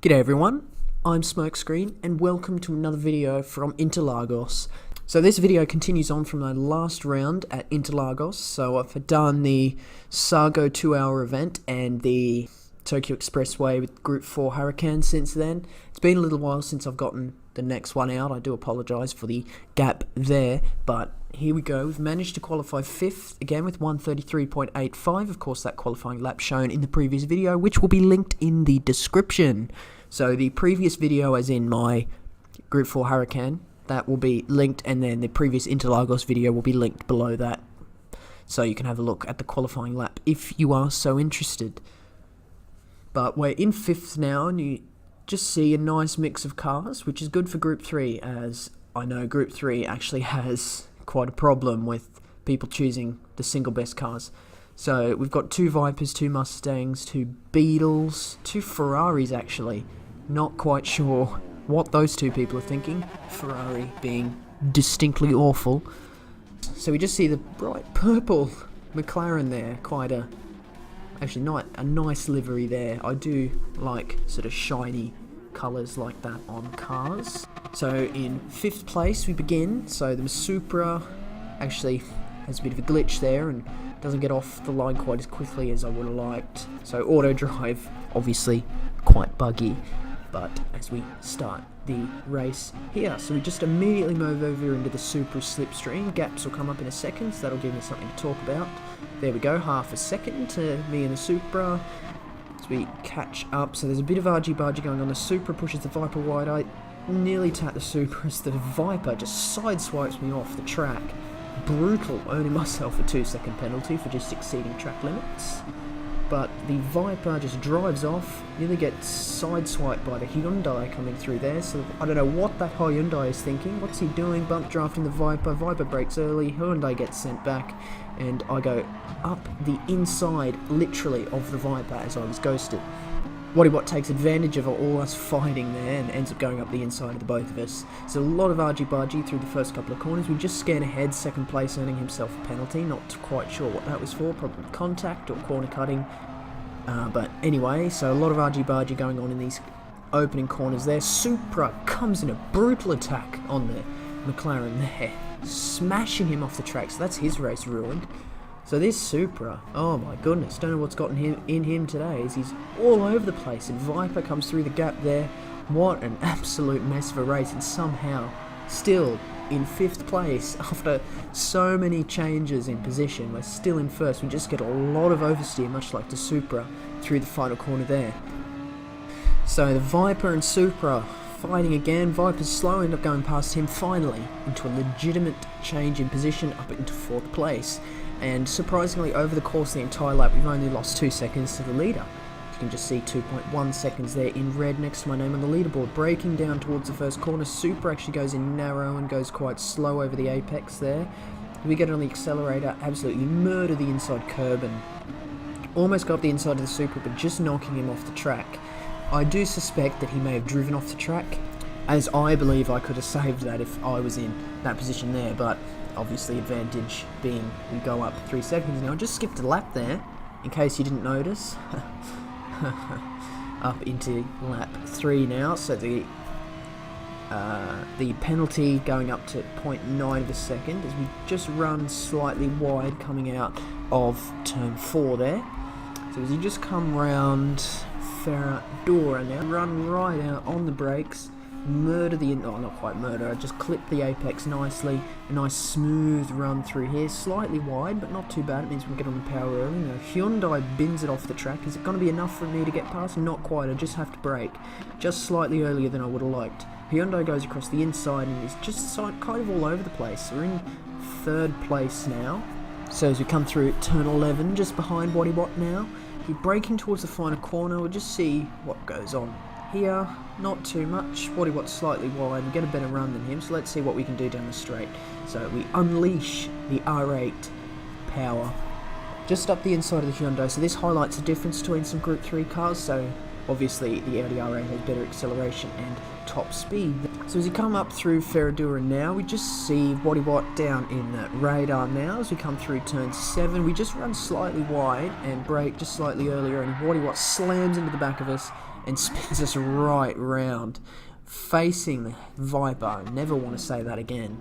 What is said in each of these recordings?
G'day everyone, I'm Smokescreen and welcome to another video from Interlagos. So this video continues on from the last round at Interlagos. So I've done the Sargo 2-hour event and the Tokyo Expressway with Group 4 Hurricane since then. It's been a little while since I've gotten the next one out. I do apologise for the gap there, but here we go. We've managed to qualify 5th again with 133.85. Of course, that qualifying lap shown in the previous video, which will be linked in the description. So the previous video, as in my Group 4 Hurricane, that will be linked, and then the previous Interlagos video will be linked below that. So you can have a look at the qualifying lap if you are so interested. But we're in 5th now, and you just see a nice mix of cars, which is good for Group 3, as I know Group 3 actually has quite a problem with people choosing the single best cars. So we've got 2 Vipers, 2 Mustangs, 2 Beetles, 2 Ferraris actually. Not quite sure what those 2 people are thinking, Ferrari being distinctly awful. So we just see the bright purple McLaren there, actually not a nice livery there. I do like sort of shiny colours like that on cars. So in 5th place we begin. So the Supra actually has a bit of a glitch there and doesn't get off the line quite as quickly as I would have liked. So auto drive, obviously quite buggy. But as we start the race here, so we just immediately move over into the Supra slipstream. Gaps will come up in a second, so that'll give me something to talk about. There we go, half a second to me and the Supra as we catch up. So there's a bit of argy-bargy going on. The Supra pushes the Viper wide. I nearly tap the Supra as the Viper just sideswipes me off the track. Brutal, earning myself a 2-second penalty for just exceeding track limits. But the Viper just drives off, nearly gets sideswiped by the Hyundai coming through there. So I don't know what that Hyundai is thinking. What's he doing? Bump drafting the Viper. Viper breaks early. Hyundai gets sent back. And I go up the inside, literally, of the Viper as I was ghosted. What takes advantage of all us fighting there and ends up going up the inside of the both of us. So a lot of argy-bargy through the first couple of corners. We just scan ahead, 2nd place, earning himself a penalty. Not quite sure what that was for, probably contact or corner cutting. But anyway, so a lot of argy-bargy going on in these opening corners there. Supra comes in a brutal attack on the McLaren there, smashing him off the track, so that's his race ruined. So this Supra, oh my goodness, don't know what's gotten him in him today, as he's all over the place, and Viper comes through the gap there. What an absolute mess of a race, and somehow still in 5th place after so many changes in position. We're still in 1st. We just get a lot of oversteer, much like the Supra, through the final corner there. So the Viper and Supra fighting again. Viper's slow, end up going past him finally into a legitimate change in position up into 4th place. And surprisingly, over the course of the entire lap, we've only lost 2 seconds to the leader. You can just see 2.1 seconds there in red next to my name on the leaderboard. Braking down towards the first corner. Supra actually goes in narrow and goes quite slow over the apex there. We get on the accelerator, absolutely murder the inside curb and almost go up the inside of the Supra, but just knocking him off the track. I do suspect that he may have driven off the track, as I believe I could have saved that if I was in that position there, but obviously advantage being we go up 3 seconds now. I just skipped a lap there, in case you didn't notice. Up into lap 3 now, so the penalty going up to 0.9 of a second as we just run slightly wide coming out of turn 4 there. So as you just come round Ferradura now, run right out on the brakes, murder the, oh not quite murder, I just clip the apex nicely, a nice smooth run through here, slightly wide but not too bad. It means we can get on the power early. Now Hyundai bins it off the track. Is it going to be enough for me to get past? Not quite, I just have to brake just slightly earlier than I would have liked. Hyundai goes across the inside and is just kind of all over the place. We're in 3rd place now. So as we come through turn 11, just behind Watt now, we're braking towards the final corner. We'll just see what goes on here. Not too much. Watt's slightly wide. We get a better run than him, so let's see what we can do down the straight. So we unleash the R8 power just up the inside of the Hyundai. So this highlights the difference between some Group 3 cars. So obviously the Audi R8 has better acceleration and top speed. So as you come up through Ferradura now, we just see Bodywatt down in that radar now. As we come through turn 7, we just run slightly wide and brake just slightly earlier, and Bodywatt slams into the back of us and spins us right round, facing the Viper. Never want to say that again.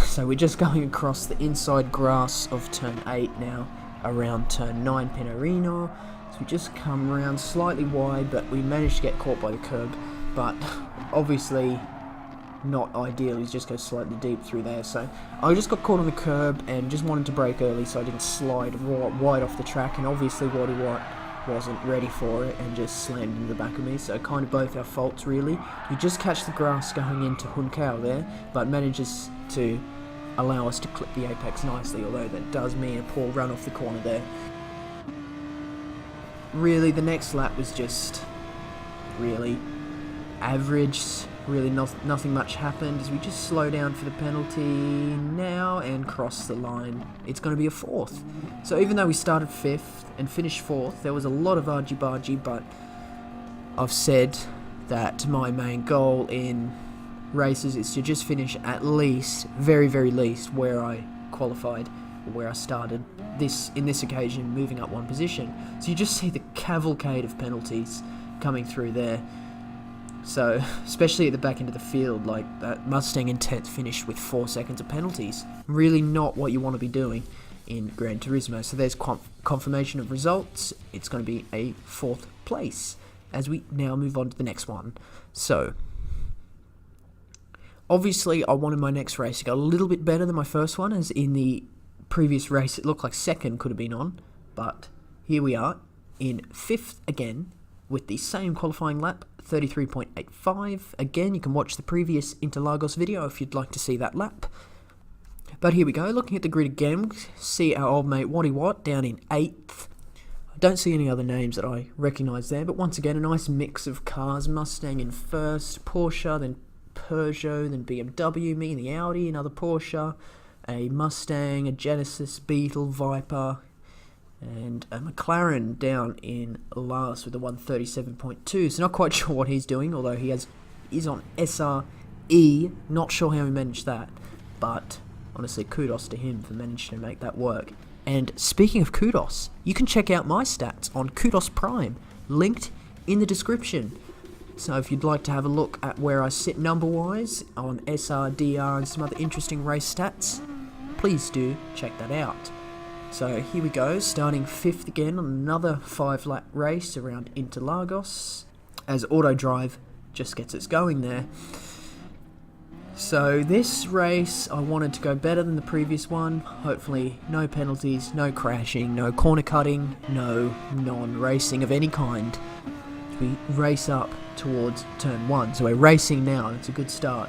So we're just going across the inside grass of turn 8 now, around turn 9 Pinarino. So we just come around slightly wide, but we managed to get caught by the curb, but obviously not ideal. He's just go slightly deep through there. So I just got caught on the curb and just wanted to brake early so I didn't slide wide off the track, and obviously Bodywatt wasn't ready for it and just slammed into the back of me, so kind of both our faults really. We just catch the grass going into Huncao there, but manages to allow us to clip the apex nicely, although that does mean a poor run off the corner there. Really, the next lap was just really average. Really nothing much happened as we just slow down for the penalty now and cross the line. It's going to be a 4th. So even though we started 5th and finished 4th, there was a lot of argy-bargy, but I've said that my main goal in races is to just finish at least, very least, where I qualified, or where I started. In this occasion, moving up 1 position. So you just see the cavalcade of penalties coming through there. So, especially at the back end of the field, like that Mustang in 10th finished with 4 seconds of penalties. Really not what you want to be doing in Gran Turismo. So there's confirmation of results. It's going to be a 4th place as we now move on to the next one. So, obviously I wanted my next race to go a little bit better than my first one, as in the previous race it looked like 2nd could have been on. But here we are in 5th again with the same qualifying lap. 33.85. Again, you can watch the previous Interlagos video if you'd like to see that lap. But here we go, looking at the grid again, we see our old mate Bodywatt down in 8th. I don't see any other names that I recognise there, but once again, a nice mix of cars. Mustang in 1st, Porsche, then Peugeot, then BMW, me in the Audi, another Porsche, a Mustang, a Genesis, Beetle, Viper, and a McLaren down in last with a 137.2. So not quite sure what he's doing, although he is on SRE. Not sure how he managed that, but honestly, kudos to him for managing to make that work. And speaking of kudos, you can check out my stats on Kudos Prime, linked in the description. So if you'd like to have a look at where I sit number-wise on SRDR and some other interesting race stats, please do check that out. So here we go, starting 5th again on another 5-lap race around Interlagos, as Auto Drive just gets us going there. So this race, I wanted to go better than the previous one. Hopefully no penalties, no crashing, no corner cutting, no non-racing of any kind. We race up towards turn 1, so we're racing now, it's a good start.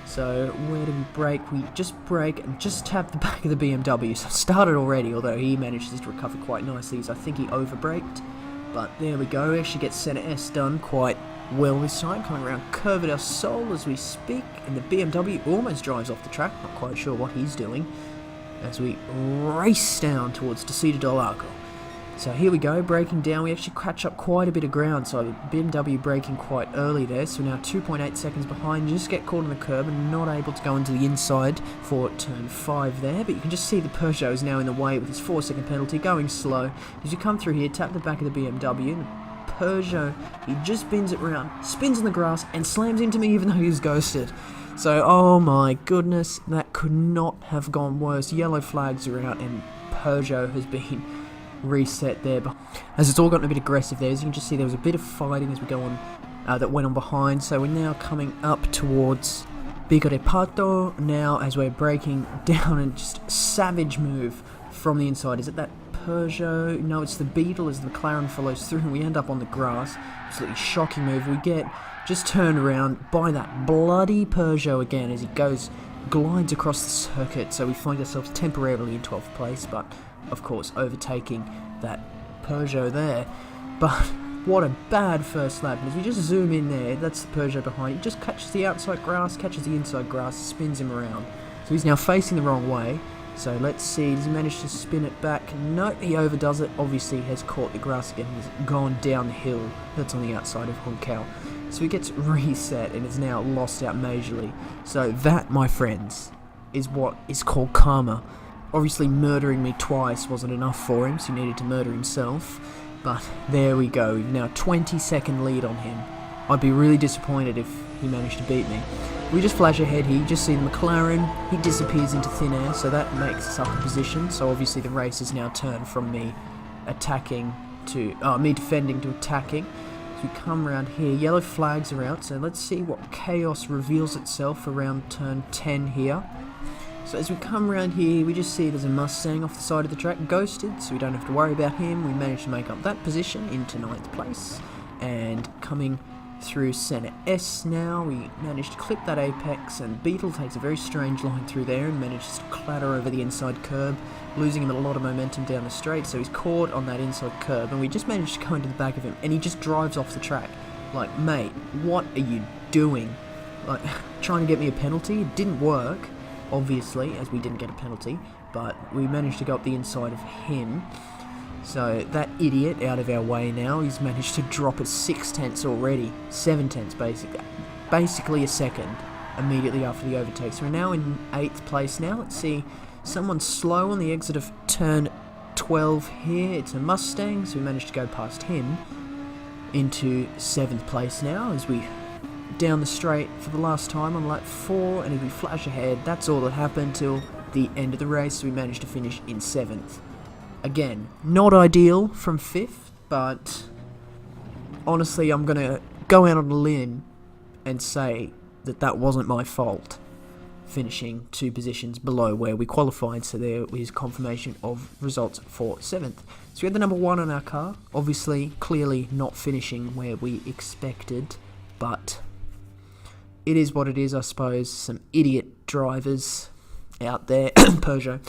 So where do we brake? We just brake and just tap the back of the BMW. So it started already, although he managed to recover quite nicely, so I think he over-braked. But there we go, actually gets Center S done quite well this time, coming around Curva del Sol as we speak, and the BMW almost drives off the track, not quite sure what he's doing, as we race down towards Descida del Lago. So here we go, braking down, we actually catch up quite a bit of ground, so BMW braking quite early there, so now 2.8 seconds behind, just get caught on the curb and not able to go into the inside for turn 5 there, but you can just see the Peugeot is now in the way with his 4-second penalty, going slow. As you come through here, tap the back of the BMW, and the Peugeot, he just spins it round, spins on the grass, and slams into me even though he was ghosted. So, oh my goodness, that could not have gone worse. Yellow flags are out, and Peugeot has been reset there, but as it's all gotten a bit aggressive there, as you can just see there was a bit of fighting as we go on that went on behind. So we're now coming up towards Bico de Pato now as we're braking down, and just savage move from the inside. Is it that Peugeot? No, it's the Beetle as the McLaren follows through, and we end up on the grass. Absolutely shocking move. We get just turned around by that bloody Peugeot again as he glides across the circuit, so we find ourselves temporarily in 12th place, but of course overtaking that Peugeot there. But what a bad first lap, and as we just zoom in there, that's the Peugeot behind. He just catches the outside grass, catches the inside grass, spins him around. So he's now facing the wrong way, So let's see, does he manage to spin it back? No, he overdoes it. Obviously has caught the grass again. He's gone down the hill that's on the outside of Hunkel. So he gets reset and is now lost out majorly. So that, my friends, is what is called karma. Obviously murdering me twice wasn't enough for him, so he needed to murder himself. But there we go, now 20-second lead on him. I'd be really disappointed if he managed to beat me. We just flash ahead here, you just see the McLaren, he disappears into thin air, so that makes us up in position. So obviously the race has now turned from me attacking to, me defending to attacking. So we come around here, yellow flags are out, so let's see what chaos reveals itself around turn 10 here. So as we come around here, we just see there's a Mustang off the side of the track, ghosted, so we don't have to worry about him. We managed to make up that position into 9th place, and coming through Center S now, we managed to clip that apex, and Beetle takes a very strange line through there and manages to clatter over the inside curb, losing him a lot of momentum down the straight, so he's caught on that inside curb, and we just managed to go into the back of him, and he just drives off the track. Like, mate, what are you doing? Like, trying to get me a penalty? It didn't work, obviously, as we didn't get a penalty, but we managed to go up the inside of him. So that idiot out of our way now, he's managed to drop at 6 tenths already, 7 tenths basically a second immediately after the overtake. So we're now in 8th place now. Let's see, someone slow on the exit of turn 12 here. It's a Mustang, so we managed to go past him into 7th place now as we down the straight for the last time on lap 4, and if we flash ahead, that's all that happened till the end of the race. So we managed to finish in 7th. Again, not ideal from 5th, but honestly, I'm going to go out on a limb and say that that wasn't my fault, finishing 2 positions below where we qualified, so there is confirmation of results for 7th. So we had the number 1 on our car, obviously, clearly not finishing where we expected, but it is what it is, I suppose. Some idiot drivers out there, Peugeot,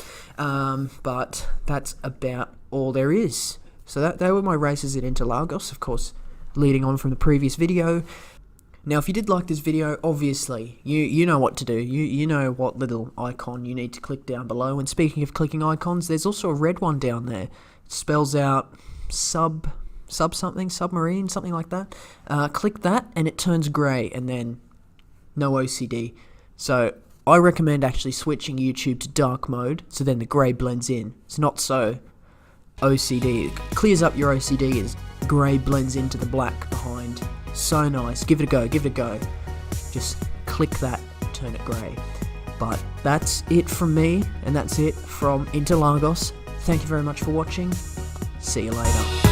but that's about all there is. So they were my races at Interlagos, of course, leading on from the previous video. Now, if you did like this video, obviously, you know what to do. You know what little icon you need to click down below. And speaking of clicking icons, there's also a red one down there. It spells out submarine, something like that. Click that, and it turns grey, and then no OCD. So I recommend actually switching YouTube to dark mode, so then the grey blends in. It's not so OCD. It clears up your OCD as grey blends into the black behind. So nice. Give it a go, give it a go. Just click that, turn it grey. But that's it from me, and that's it from Interlagos. Thank you very much for watching. See you later.